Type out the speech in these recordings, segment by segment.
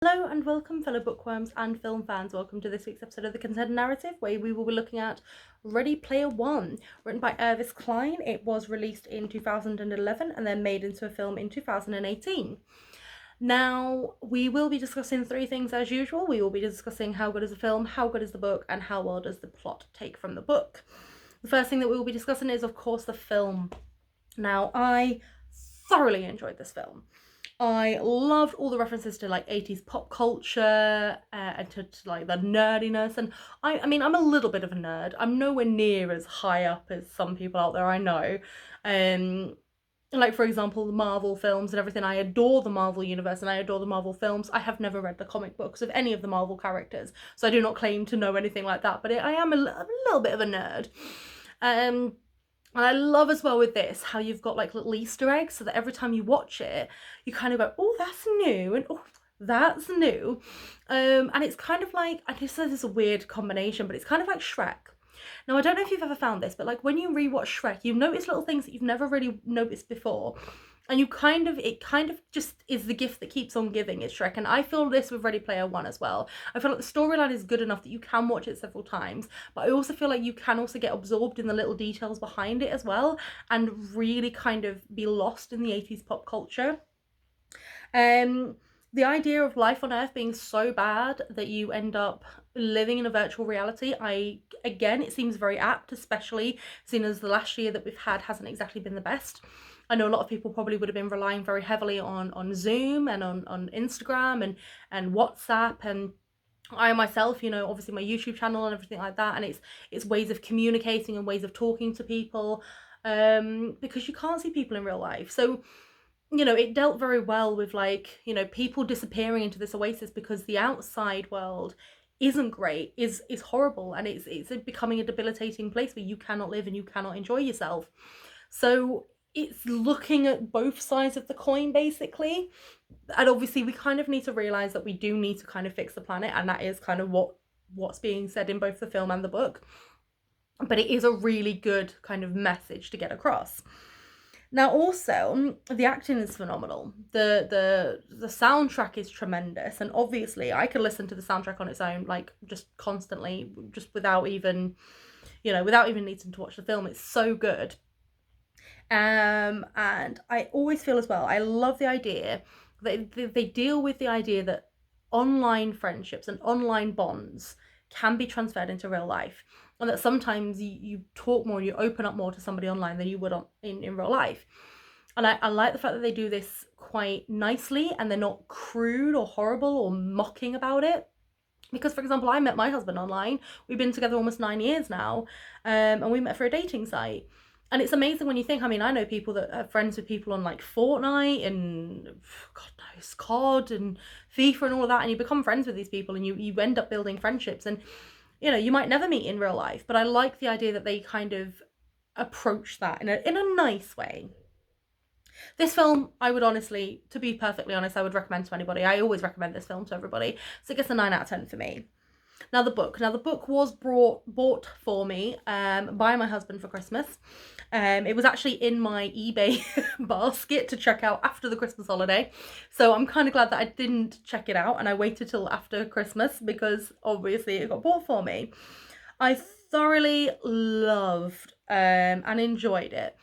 Hello and welcome, fellow bookworms and film fans. Welcome to this week's episode of The Content Narrative, where we will be looking at Ready Player One, written by Irvis Klein. It was released in 2011 and then made into a film in 2018. Now, we will be discussing three things as usual. We will be discussing how good is the film, how good is the book, and how well does the plot take from the book. The first thing that we will be discussing is, of course, the film. Now, I thoroughly enjoyed this film. I loved all the references to like 80s pop culture and to like the nerdiness. And I mean, I'm a little bit of a nerd. I'm nowhere near as high up as some people out there I know. Like, for example, the Marvel films and everything. I adore the Marvel universe and I adore the Marvel films. I have never read the comic books of any of the Marvel characters, so I do not claim to know anything like that. But I am a little bit of a nerd. And I love as well with this how you've got like little Easter eggs, so that every time you watch it, you kind of go, oh, that's new, and oh, that's new. And it's kind of like, I just said this is a weird combination, but it's kind of like Shrek. Now, I don't know if you've ever found this, but like when you rewatch Shrek, you notice little things that you've never really noticed before. And it kind of just is the gift that keeps on giving, is Shrek. And I feel this with Ready Player One as well. I feel like the storyline is good enough that you can watch it several times, but I also feel like you can also get absorbed in the little details behind it as well, and really kind of be lost in the 80s pop culture. The idea of life on Earth being so bad that you end up living in a virtual reality, again, it seems very apt, especially seeing as the last year that we've had hasn't exactly been the best. I know a lot of people probably would have been relying very heavily on Zoom and on Instagram and WhatsApp, and I myself, obviously my YouTube channel and everything like that, and it's ways of communicating and ways of talking to people, because you can't see people in real life. So, it dealt very well with like, people disappearing into this oasis because the outside world isn't great, is horrible, and it's becoming a debilitating place where you cannot live and you cannot enjoy yourself. So it's looking at both sides of the coin, basically. And obviously we kind of need to realize that we do need to kind of fix the planet, and that is kind of what's being said in both the film and the book. But it is a really good kind of message to get across. Now, also, the acting is phenomenal. The soundtrack is tremendous, and obviously I could listen to the soundtrack on its own, like just constantly, just without even needing to watch the film. It's so good. And I always feel as well, I love the idea that they deal with the idea that online friendships and online bonds can be transferred into real life, and that sometimes you talk more, you open up more to somebody online than you would in real life. And I like the fact that they do this quite nicely, and they're not crude or horrible or mocking about it. Because, for example, I met my husband online. We've been together almost 9 years now, and we met for a dating site. And it's amazing when you think, I mean, I know people that are friends with people on like Fortnite and God knows, COD and FIFA and all of that, and you become friends with these people and you end up building friendships, and you might never meet in real life, but I like the idea that they kind of approach that in a nice way. This film, I would honestly, to be perfectly honest, I would recommend to anybody. I always recommend this film to everybody. So it gets a 9 out of 10 for me. Now the book was bought for me by my husband for Christmas. It was actually in my eBay basket to check out after the Christmas holiday. So I'm kind of glad that I didn't check it out and I waited till after Christmas, because obviously it got bought for me. I thoroughly loved and enjoyed it.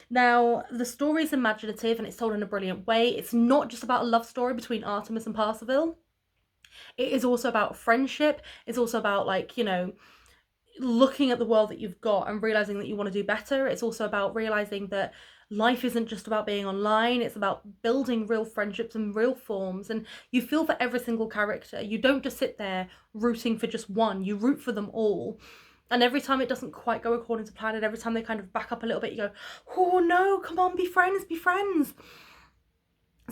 Now, the story is imaginative and it's told in a brilliant way. It's not just about a love story between Artemis and Parsifal. It is also about friendship. It's also about, like, looking at the world that you've got and realizing that you want to do better. It's also about realizing that life isn't just about being online. It's about building real friendships and real forms. And you feel for every single character. You don't just sit there rooting for just one. You root for them all. And every time it doesn't quite go according to plan, and every time they kind of back up a little bit, you go, oh no, come on, be friends, be friends.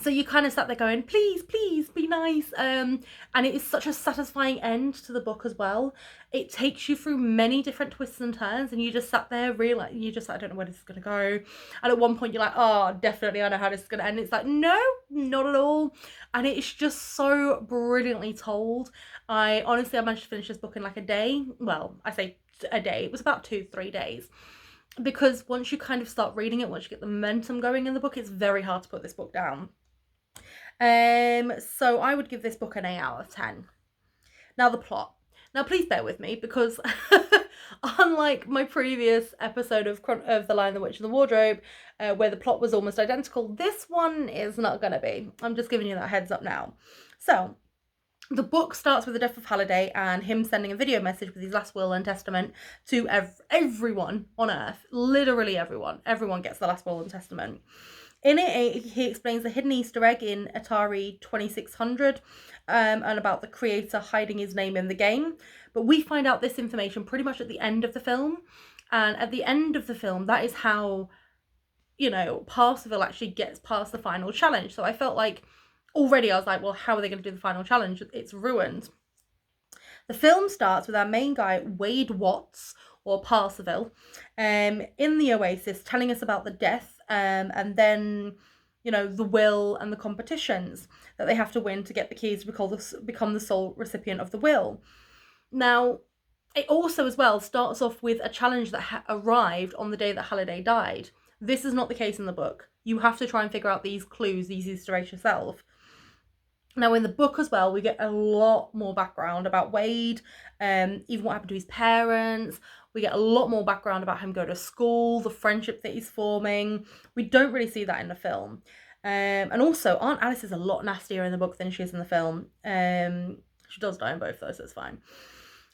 So you kind of sat there going, please, please, be nice. And it is such a satisfying end to the book as well. It takes you through many different twists and turns, and you just sat there I don't know where this is going to go. And at one point you're like, oh, definitely I know how this is going to end. It's like, no, not at all. And it's just so brilliantly told. I managed to finish this book in like a day. Well, I say a day. It was about 2-3 days. Because once you kind of start reading it, once you get the momentum going in the book, it's very hard to put this book down. So I would give this book an 8 out of 10. Now the plot. Now please bear with me, because unlike my previous episode of The Lion, the Witch and the Wardrobe, where the plot was almost identical, this one is not going to be. I'm just giving you that heads up now. So the book starts with the death of Halliday and him sending a video message with his last will and testament to everyone on Earth. Literally everyone. Everyone gets the last will and testament. In it, he explains the hidden Easter egg in Atari 2600 and about the creator hiding his name in the game. But we find out this information pretty much at the end of the film. And at the end of the film, that is how, you know, Parsifal actually gets past the final challenge. So I felt like already I was like, well, how are they going to do the final challenge? It's ruined. The film starts with our main guy, Wade Watts, or Parsifal, in the Oasis, telling us about the death, and then, you know, the will and the competitions that they have to win to get the keys to become the sole recipient of the will. Now, it also as well starts off with a challenge that arrived on the day that Halliday died. This is not the case in the book. You have to try and figure out these clues, these Easter eggs yourself. Now, in the book as well, we get a lot more background about Wade, even what happened to his parents. We get a lot more background about him going to school, the friendship that he's forming. We don't really see that in the film. And also, Aunt Alice is a lot nastier in the book than she is in the film. She does die in both, though, so it's fine.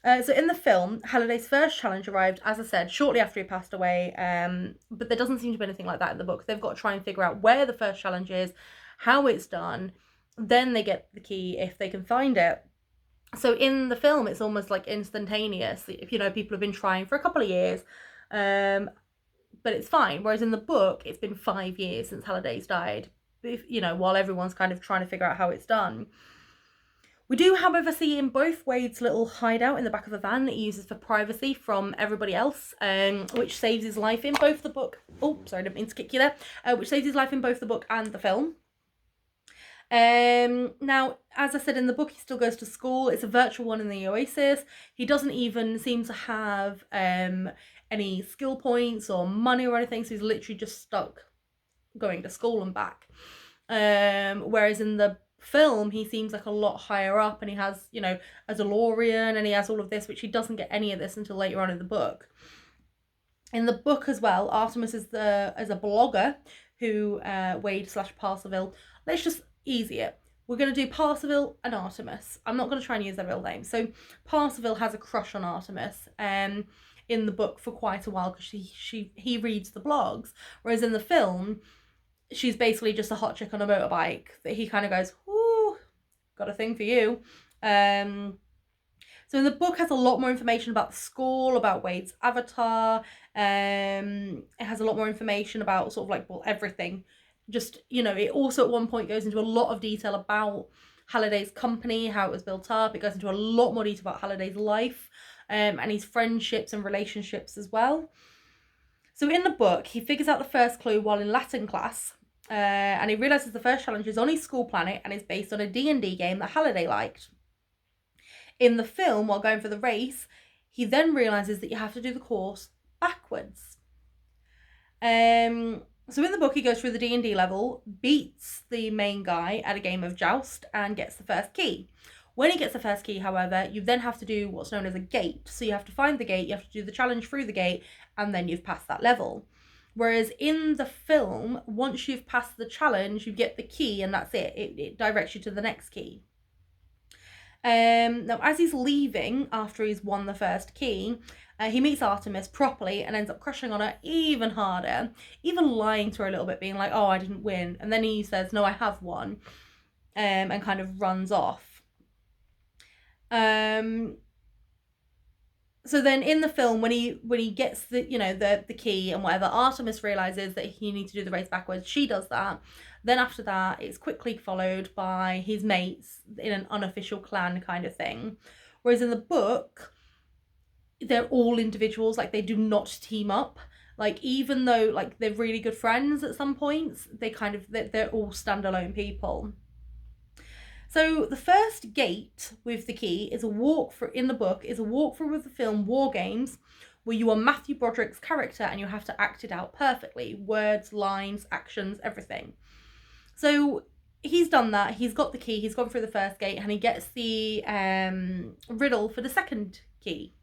So in the film, Halliday's first challenge arrived, as I said, shortly after he passed away. But there doesn't seem to be anything like that in the book. They've got to try and figure out where the first challenge is, how it's done. Then they get the key if they can find it. So in the film, it's almost like instantaneous. You know, people have been trying for a couple of years, but it's fine. Whereas in the book, it's been 5 years since Halliday's died, you know, while everyone's kind of trying to figure out how it's done. We do, however, see in both Wade's little hideout in the back of a van that he uses for privacy from everybody else, which saves his life in both the book. Oh, sorry, I didn't mean to kick you there. Which saves his life in both the book and the film. Now, as I said, in the book, he still goes to school. It's a virtual one in the Oasis. He doesn't even seem to have any skill points or money or anything, so he's literally just stuck going to school and back. Whereas in the film, he seems like a lot higher up, and he has, you know, a DeLorean, and he has all of this, which he doesn't get any of this until later on in the book. In the book as well, Artemis is a blogger who Wade / Parsifal. Let's just easy it. We're going to do Parsifal and Artemis. I'm not going to try and use their real names. So Parsifal has a crush on Artemis in the book for quite a while, because he reads the blogs, whereas in the film, she's basically just a hot chick on a motorbike that he kind of goes, ooh, got a thing for you. So in the book, has a lot more information about the school, about Wade's avatar. It has a lot more information about sort of like, well, everything. Just, you know, it also at one point goes into a lot of detail about Halliday's company, how it was built up. It goes into a lot more detail about Halliday's life and his friendships and relationships as well. So in the book, he figures out the first clue while in Latin class, and he realises the first challenge is on his school planet and is based on a D&D game that Halliday liked. In the film, while going for the race, he then realises that you have to do the course backwards. So in the book, he goes through the D&D level, beats the main guy at a game of joust, and gets the first key. When he gets the first key, however, you then have to do what's known as a gate. So you have to find the gate, you have to do the challenge through the gate, and then you've passed that level. Whereas in the film, once you've passed the challenge, you get the key, and that's it. It directs you to the next key. Now, as he's leaving after he's won the first key, he meets Artemis properly and ends up crushing on her even harder, even lying to her a little bit, being like, oh, I didn't win. And then he says, no, I have won, and kind of runs off. So then in the film, when he gets the, you know, the key and whatever, Artemis realizes that he needs to do the race backwards. She does that. Then after that, it's quickly followed by his mates in an unofficial clan kind of thing. Whereas in the book, they're all individuals. Like, they do not team up. Like, even though like they're really good friends at some points, they're all standalone people. So the first gate with the key is a walkthrough with the film War Games, where you are Matthew Broderick's character and you have to act it out perfectly. Words, lines, actions, everything. So he's done that. He's got the key. He's gone through the first gate, and he gets the riddle for the second key.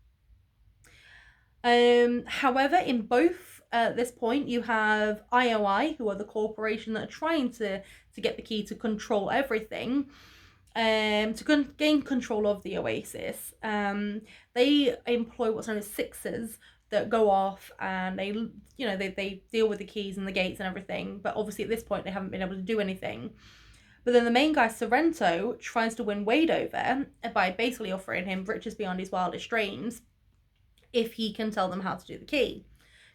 However, in both at this point, you have IOI, who are the corporation that are trying to get the key to control everything, to gain control of the Oasis. They employ what's known as sixers that go off, and they deal with the keys and the gates and everything. But obviously, at this point, they haven't been able to do anything. But then the main guy, Sorrento, tries to win Wade over by basically offering him riches beyond his wildest dreams if he can tell them how to do the key.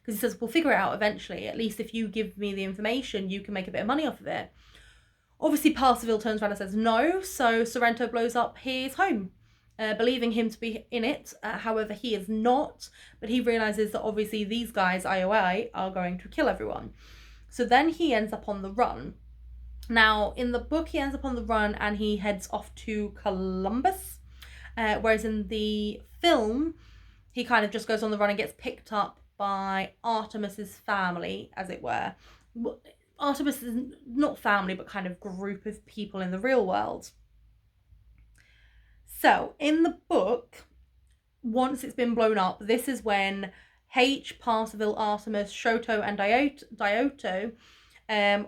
Because he says, we'll figure it out eventually. At least if you give me the information, you can make a bit of money off of it. Obviously, Parsifal turns around and says no, so Sorrento blows up his home, believing him to be in it. However, he is not, but he realises that obviously these guys, IOI, are going to kill everyone. So then he ends up on the run. Now, in the book, he ends up on the run and he heads off to Columbus, whereas in the film, he kind of just goes on the run and gets picked up by Artemis's family, as it were. Artemis is not family, but kind of group of people in the real world. So, in the book, once it's been blown up, this is when H, Parsifal, Artemis, Shoto, and Dioto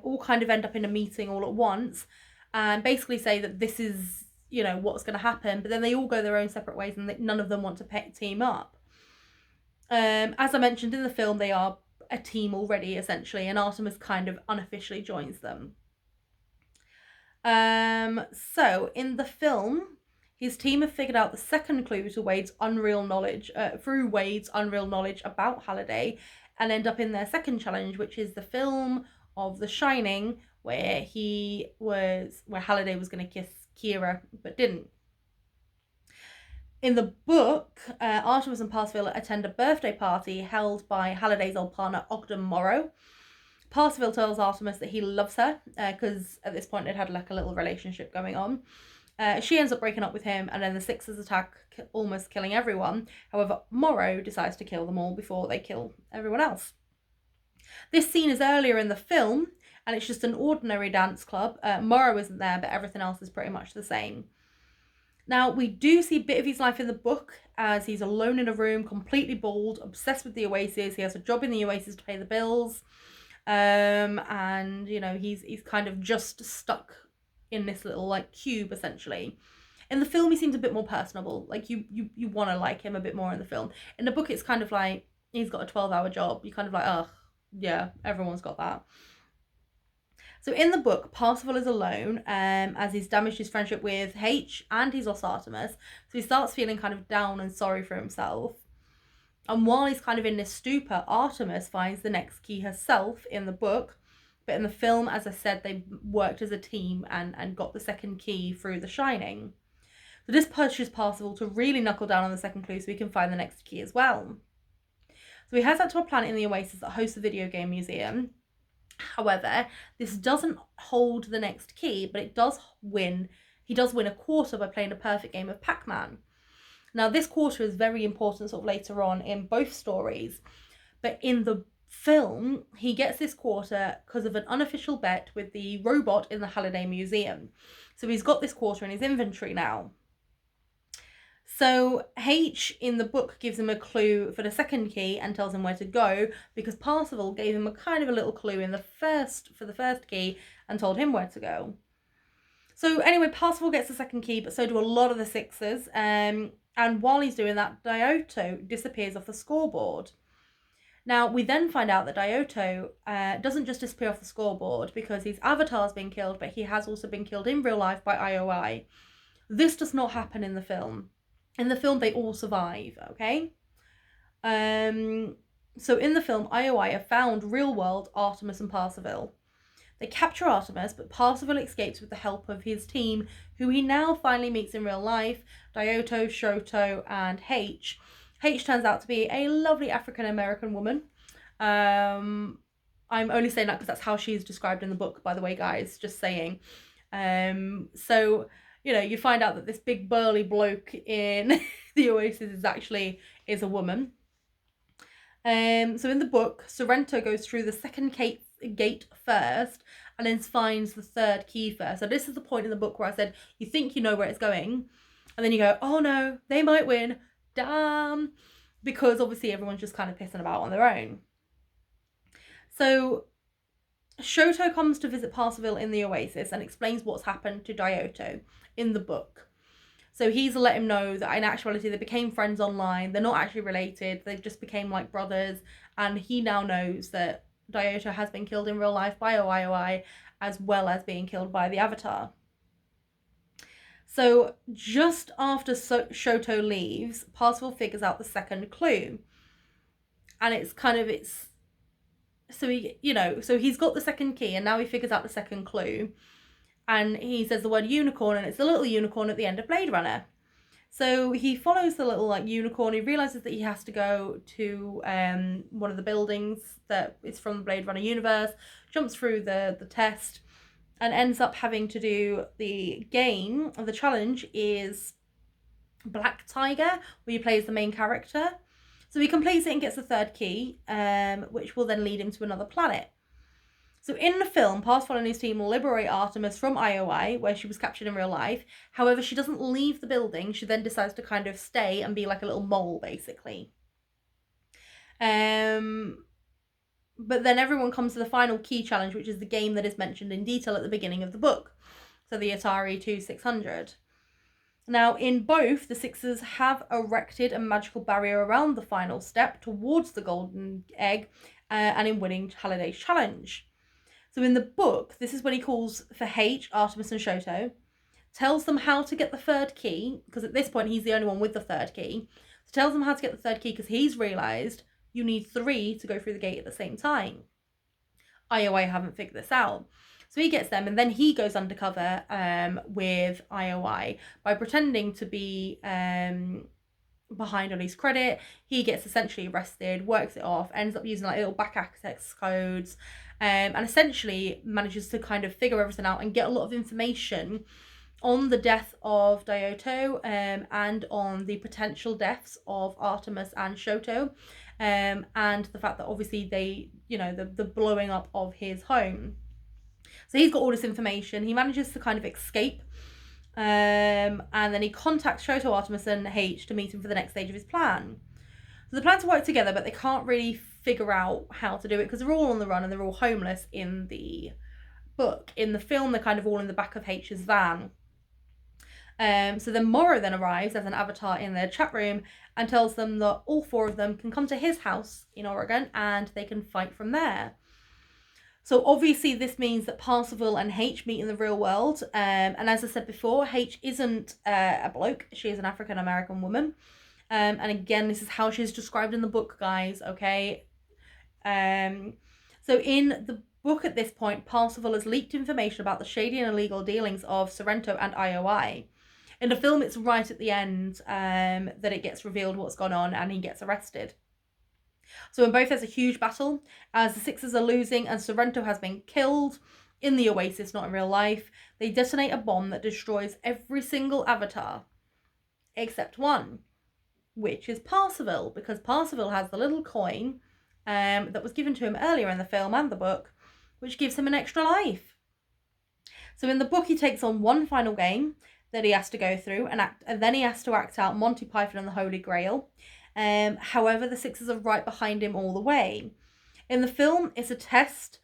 all kind of end up in a meeting all at once and basically say that this is, what's going to happen. But then they all go their own separate ways and none of them want to team up. As I mentioned in the film, they are a team already, essentially, and Artemis kind of unofficially joins them. So in the film, his team have figured out the second clue to Wade's unreal knowledge, through Wade's unreal knowledge about Halliday, and end up in their second challenge, which is the film of The Shining, where Halliday was going to kiss Kira, but didn't. In the book, Artemis and Parsifal attend a birthday party held by Halliday's old partner, Ogden Morrow. Parsifal tells Artemis that he loves her, because at this point they'd had like a little relationship going on. She ends up breaking up with him, and then the Sixers attack, almost killing everyone. However, Morrow decides to kill them all before they kill everyone else. This scene is earlier in the film, and it's just an ordinary dance club. Morrow isn't there, but everything else is pretty much the same. Now, we do see a bit of his life in the book, as he's alone in a room, completely bald, obsessed with the Oasis. He has a job in the Oasis to pay the bills. And, he's kind of just stuck in this little, cube, essentially. In the film, he seems a bit more personable. You want to like him a bit more in the film. In the book, it's kind of like, he's got a 12-hour job. You're kind of like, oh, yeah, everyone's got that. So in the book, Parsifal is alone, as he's damaged his friendship with H, and he's lost Artemis. So he starts feeling kind of down and sorry for himself. And while he's kind of in this stupor, Artemis finds the next key herself in the book. But in the film, as I said, they worked as a team and got the second key through The Shining. So this pushes Parsifal to really knuckle down on the second clue so he can find the next key as well. So he heads out to a planet in the Oasis that hosts a video game museum. However, this doesn't hold the next key, but he does win a quarter by playing a perfect game of Pac-Man. Now, this quarter is very important sort of later on in both stories, but in the film, he gets this quarter because of an unofficial bet with the robot in the Halliday Museum. So he's got this quarter in his inventory now. So H in the book gives him a clue for the second key and tells him where to go, because Parsifal gave him a kind of a little clue for the first key and told him where to go. So anyway, Parsifal gets the second key, but so do a lot of the Sixers. And while he's doing that, Dioto disappears off the scoreboard. Now, we then find out that Dioto doesn't just disappear off the scoreboard because his avatar's been killed, but he has also been killed in real life by IOI. This does not happen in the film. In the film, they all survive, okay? So in the film, IOI have found real-world Artemis and Parsifal. They capture Artemis, but Parsifal escapes with the help of his team, who he now finally meets in real life, Dioto, Shoto, and H. H turns out to be a lovely African-American woman. I'm only saying that because that's how she's described in the book, by the way, guys, just saying. So, you find out that this big burly bloke in the Oasis is a woman. So in the book, Sorrento goes through the second gate first and then finds the third key first. So this is the point in the book where I said, you think you know where it's going, and then you go, oh no, they might win. Damn. Because obviously everyone's just kind of pissing about on their own. So Shoto comes to visit Parsifal in the Oasis and explains what's happened to Daiyoto in the book. So he's let him know that in actuality they became friends online. They're not actually related. They just became like brothers. And he now knows that Daiyoto has been killed in real life by OIOI, as well as being killed by the Avatar. So just after Shoto leaves, Parsifal figures out the second clue. And so he's got the second key, and now he figures out the second clue. And he says the word unicorn, and it's a little unicorn at the end of Blade Runner. So he follows the little like unicorn. He realizes that he has to go to one of the buildings that is from the Blade Runner universe, jumps through the test, and ends up having to do the game. The challenge is Black Tiger, where he plays the main character. So he completes it and gets the third key, which will then lead him to another planet. So in the film, Parsifal and his team will liberate Artemis from IOI, where she was captured in real life. However, she doesn't leave the building. She then decides to kind of stay and be like a little mole, basically. But then everyone comes to the final key challenge, which is the game that is mentioned in detail at the beginning of the book. So the Atari 2600. Now, in both, the Sixers have erected a magical barrier around the final step towards the golden egg, and in winning Halliday's challenge. So in the book, this is when he calls for H, Artemis and Shoto, tells them how to get the third key, because at this point he's the only one with the third key. So tells them how to get the third key because he's realised you need 3 to go through the gate at the same time. IOI haven't figured this out. So he gets them, and then he goes undercover with IOI by pretending to be behind on his credit. He gets essentially arrested, works it off, ends up using like little back access codes, and essentially manages to kind of figure everything out and get a lot of information on the death of Daiyoto, and on the potential deaths of Artemis and Shoto, and the fact that obviously they, the blowing up of his home. So he's got all this information. He manages to kind of escape, and then he contacts Shoto, Artemis and H to meet him for the next stage of his plan. So the plan to work together, but they can't really figure out how to do it because they're all on the run and they're all homeless in the book. In the film, they're kind of all in the back of H's van. So then Morrow then arrives as an avatar in their chat room and tells them that all 4 of them can come to his house in Oregon and they can fight from there. So obviously this means that Parsifal and H meet in the real world. And as I said before, H isn't a bloke. She is an African-American woman. And again, this is how she's described in the book, guys, okay? So in the book at this point, Parsifal has leaked information about the shady and illegal dealings of Sorrento and IOI. In the film, it's right at the end that it gets revealed what's gone on and he gets arrested. So in both, there's a huge battle as the Sixers are losing and Sorrento has been killed in the Oasis, not in real life. They detonate a bomb that destroys every single avatar except one, which is Parsifal, because Parsifal has the little coin that was given to him earlier in the film and the book, which gives him an extra life. So in the book, he takes on one final game that he has to go through, and then he has to act out Monty Python and the Holy Grail. However, the Sixers are right behind him all the way. In the film, it's a test.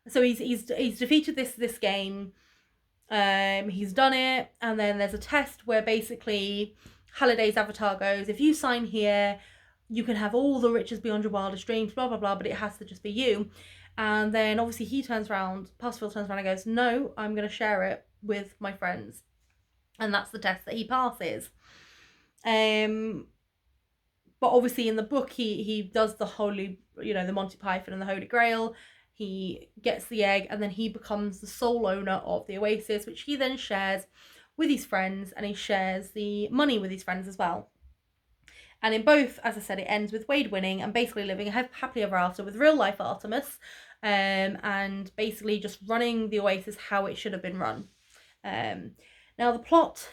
So he's defeated this game. He's done it, and then there's a test where basically Halliday's avatar goes, if you sign here, you can have all the riches beyond your wildest dreams, blah, blah, blah, but it has to just be you. And then obviously he turns around, Parsifal turns around and goes, no, I'm going to share it with my friends. And that's the test that he passes. But obviously in the book, he does the holy, the Monty Python and the Holy Grail. He gets the egg and then he becomes the sole owner of the Oasis, which he then shares with his friends, and he shares the money with his friends as well. And in both, as I said, it ends with Wade winning and basically living happily ever after with real life Artemis, and basically just running the Oasis how it should have been run. Now the plot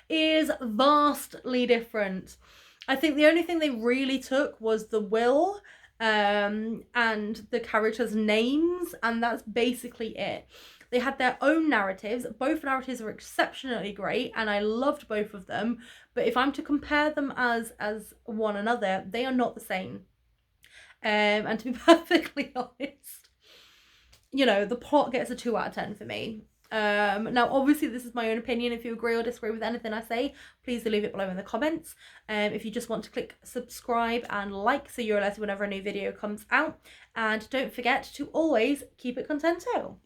is vastly different. I think the only thing they really took was the will and the characters' names, and that's basically it. They had their own narratives. Both narratives were exceptionally great, and I loved both of them. But if I'm to compare them as one another, they are not the same. And to be perfectly honest, you know, the plot gets a 2 out of 10 for me. Now obviously this is my own opinion. If you agree or disagree with anything I say, please do leave it below in the comments. If you just want to click subscribe and like so you're alerted whenever a new video comes out, and don't forget to always keep it contento.